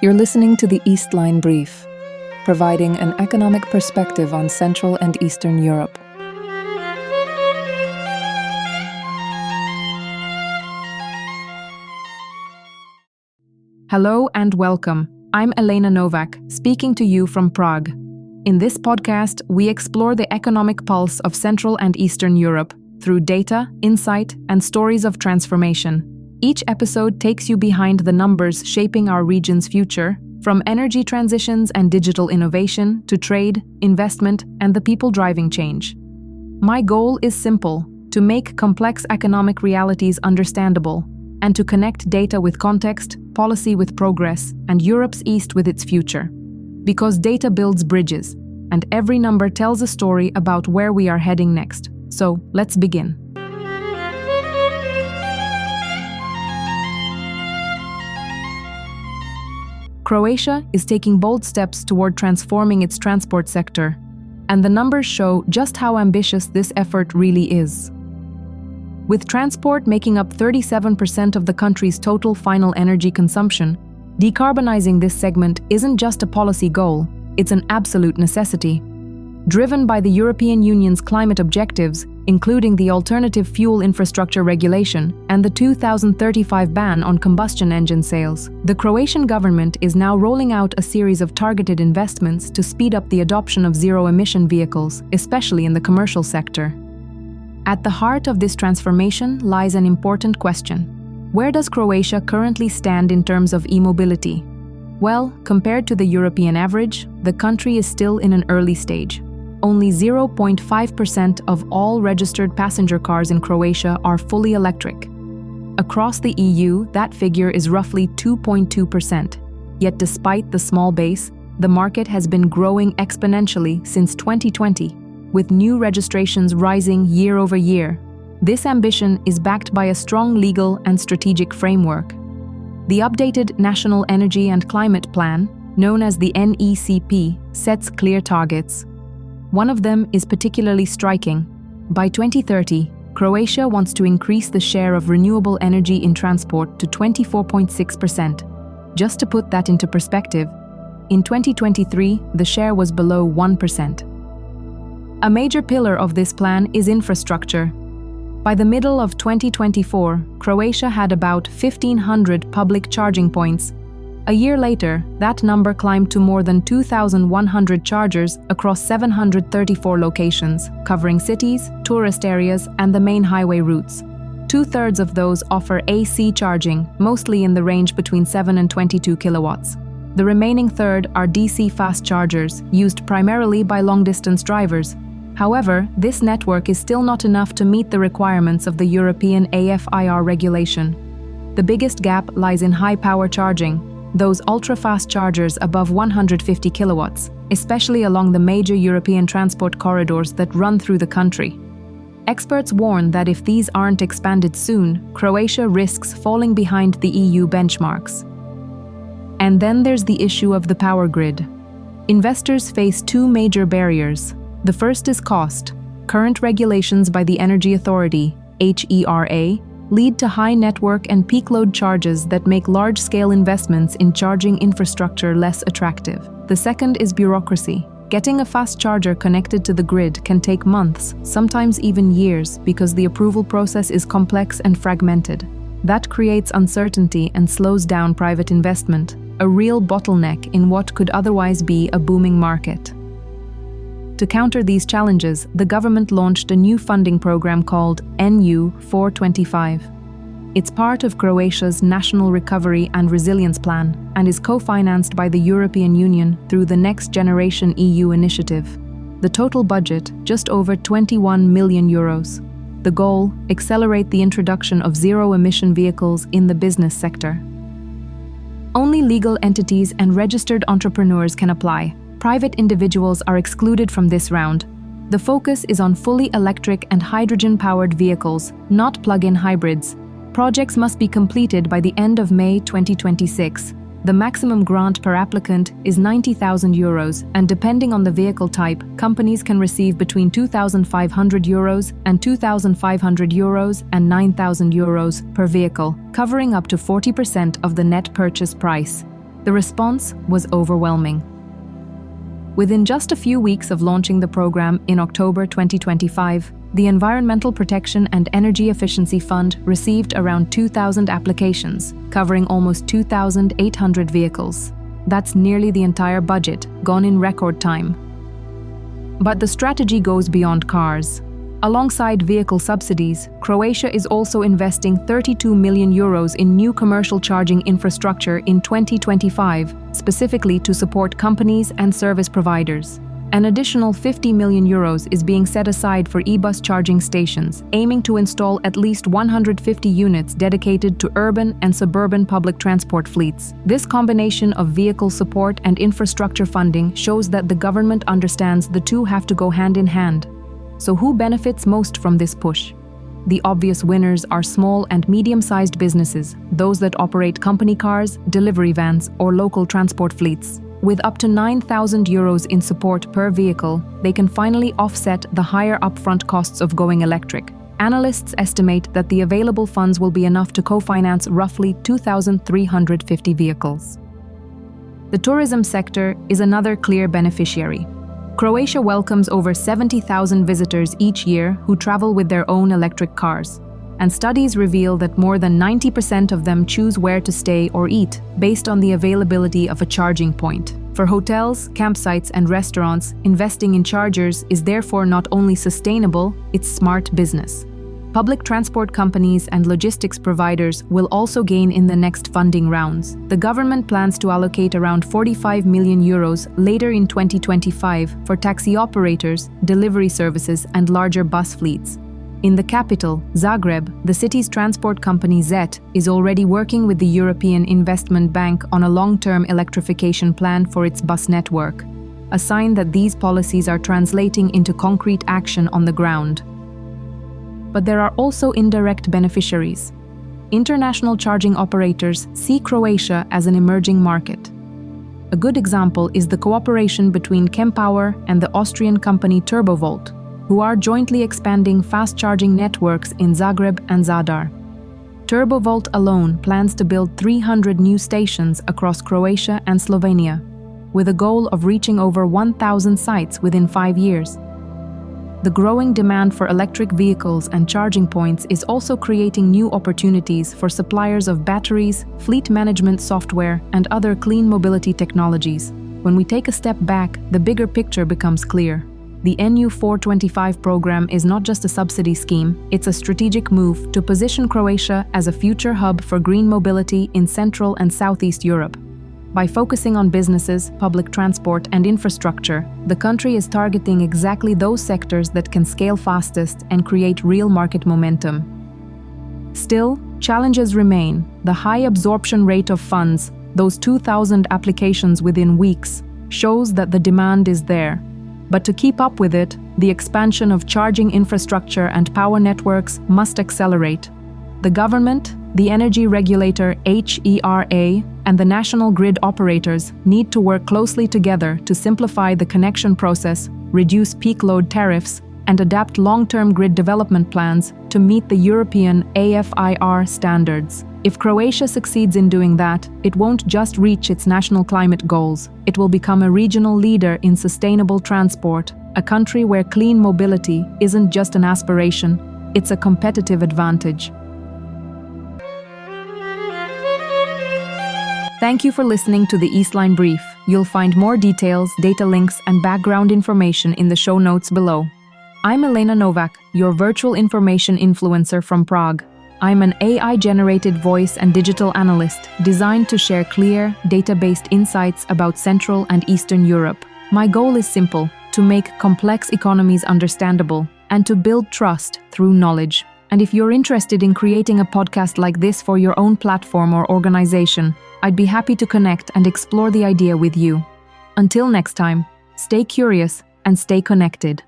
You're listening to the Eastline Brief, providing an economic perspective on Central and Eastern Europe. Hello and welcome. I'm Elena Novak, speaking to you from Prague. In this podcast, we explore the economic pulse of Central and Eastern Europe through data, insight, and stories of transformation. Each episode takes you behind the numbers shaping our region's future, from energy transitions and digital innovation to trade, investment, and the people driving change. My goal is simple: to make complex economic realities understandable, and to connect data with context, policy with progress, and Europe's East with its future. Because data builds bridges, and every number tells a story about where we are heading next. So, let's begin. Croatia is taking bold steps toward transforming its transport sector, and the numbers show just how ambitious this effort really is. With transport making up 37% of the country's total final energy consumption, decarbonizing this segment isn't just a policy goal, it's an absolute necessity. Driven by the European Union's climate objectives, including the Alternative Fuel Infrastructure Regulation and the 2035 ban on combustion engine sales, the Croatian government is now rolling out a series of targeted investments to speed up the adoption of zero-emission vehicles, especially in the commercial sector. At the heart of this transformation lies an important question. Where does Croatia currently stand in terms of e-mobility? Well, compared to the European average, the country is still in an early stage. Only 0.5% of all registered passenger cars in Croatia are fully electric. Across the EU, that figure is roughly 2.2%. Yet despite the small base, the market has been growing exponentially since 2020, with new registrations rising year over year. This ambition is backed by a strong legal and strategic framework. The updated National Energy and Climate Plan, known as the NECP, sets clear targets. One of them is particularly striking. By 2030, Croatia wants to increase the share of renewable energy in transport to 24.6%. Just to put that into perspective, in 2023, the share was below 1%. A major pillar of this plan is infrastructure. By the middle of 2024, Croatia had about 1,500 public charging points. A year later, that number climbed to more than 2,100 chargers across 734 locations, covering cities, tourist areas, and the main highway routes. Two-thirds of those offer AC charging, mostly in the range between 7 and 22 kilowatts. The remaining third are DC fast chargers, used primarily by long-distance drivers. However, this network is still not enough to meet the requirements of the European AFIR regulation. The biggest gap lies in high-power charging, those ultra-fast chargers above 150 kilowatts, especially along the major European transport corridors that run through the country. Experts warn that if these aren't expanded soon, Croatia risks falling behind the EU benchmarks. And then there's the issue of the power grid. Investors face two major barriers. The first is cost. Current regulations by the Energy Authority, HERA, lead to high network and peak load charges that make large-scale investments in charging infrastructure less attractive. The second is bureaucracy. Getting a fast charger connected to the grid can take months, sometimes even years, because the approval process is complex and fragmented. That creates uncertainty and slows down private investment, a real bottleneck in what could otherwise be a booming market. To counter these challenges, the government launched a new funding program called EnU-425. It's part of Croatia's National Recovery and Resilience Plan and is co-financed by the European Union through the NextGenerationEU initiative. The total budget, just over 21 million euros. The goal, accelerate the introduction of zero-emission vehicles in the business sector. Only legal entities and registered entrepreneurs can apply. Private individuals are excluded from this round. The focus is on fully electric and hydrogen-powered vehicles, not plug-in hybrids. Projects must be completed by the end of May 2026. The maximum grant per applicant is 90,000 euros, and depending on the vehicle type, companies can receive between 2,500 euros and 2,500 euros and 9,000 euros per vehicle, covering up to 40% of the net purchase price. The response was overwhelming. Within just a few weeks of launching the program in October 2025, the Environmental Protection and Energy Efficiency Fund received around 2,000 applications, covering almost 2,800 vehicles. That's nearly the entire budget, gone in record time. But the strategy goes beyond cars. Alongside vehicle subsidies, Croatia is also investing 32 million euros in new commercial charging infrastructure in 2025, specifically to support companies and service providers. An additional 50 million euros is being set aside for e-bus charging stations, aiming to install at least 150 units dedicated to urban and suburban public transport fleets. This combination of vehicle support and infrastructure funding shows that the government understands the two have to go hand in hand. So who benefits most from this push? The obvious winners are small and medium-sized businesses, those that operate company cars, delivery vans, or local transport fleets. With up to 9,000 euros in support per vehicle, they can finally offset the higher upfront costs of going electric. Analysts estimate that the available funds will be enough to co-finance roughly 2,350 vehicles. The tourism sector is another clear beneficiary. Croatia welcomes over 70,000 visitors each year who travel with their own electric cars. And studies reveal that more than 90% of them choose where to stay or eat based on the availability of a charging point. For hotels, campsites, and restaurants, investing in chargers is therefore not only sustainable, it's smart business. Public transport companies and logistics providers will also gain in the next funding rounds. The government plans to allocate around 45 million euros later in 2025 for taxi operators, delivery services, and larger bus fleets. In the capital, Zagreb, the city's transport company ZET is already working with the European Investment Bank on a long-term electrification plan for its bus network, a sign that these policies are translating into concrete action on the ground. But there are also indirect beneficiaries. International charging operators see Croatia as an emerging market. A good example is the cooperation between Kempower and the Austrian company Turbovolt, who are jointly expanding fast-charging networks in Zagreb and Zadar. Turbovolt alone plans to build 300 new stations across Croatia and Slovenia, with a goal of reaching over 1,000 sites within 5 years. The growing demand for electric vehicles and charging points is also creating new opportunities for suppliers of batteries, fleet management software, and other clean mobility technologies. When we take a step back, the bigger picture becomes clear. The EnU-425 program is not just a subsidy scheme, it's a strategic move to position Croatia as a future hub for green mobility in Central and Southeast Europe. By focusing on businesses, public transport, and infrastructure, the country is targeting exactly those sectors that can scale fastest and create real market momentum. Still, challenges remain. The high absorption rate of funds, those 2,000 applications within weeks, shows that the demand is there. But to keep up with it, the expansion of charging infrastructure and power networks must accelerate. The government, the energy regulator HERA, and the national grid operators need to work closely together to simplify the connection process, reduce peak load tariffs, and adapt long-term grid development plans to meet the European AFIR standards. If Croatia succeeds in doing that, it won't just reach its national climate goals, it will become a regional leader in sustainable transport, a country where clean mobility isn't just an aspiration, it's a competitive advantage. Thank you for listening to the Eastline Brief. You'll find more details, data links, and background information in the show notes below. I'm Elena Novak, your virtual information influencer from Prague. I'm an AI-generated voice and digital analyst designed to share clear, data-based insights about Central and Eastern Europe. My goal is simple: to make complex economies understandable and to build trust through knowledge. And if you're interested in creating a podcast like this for your own platform or organization, I'd be happy to connect and explore the idea with you. Until next time, stay curious and stay connected.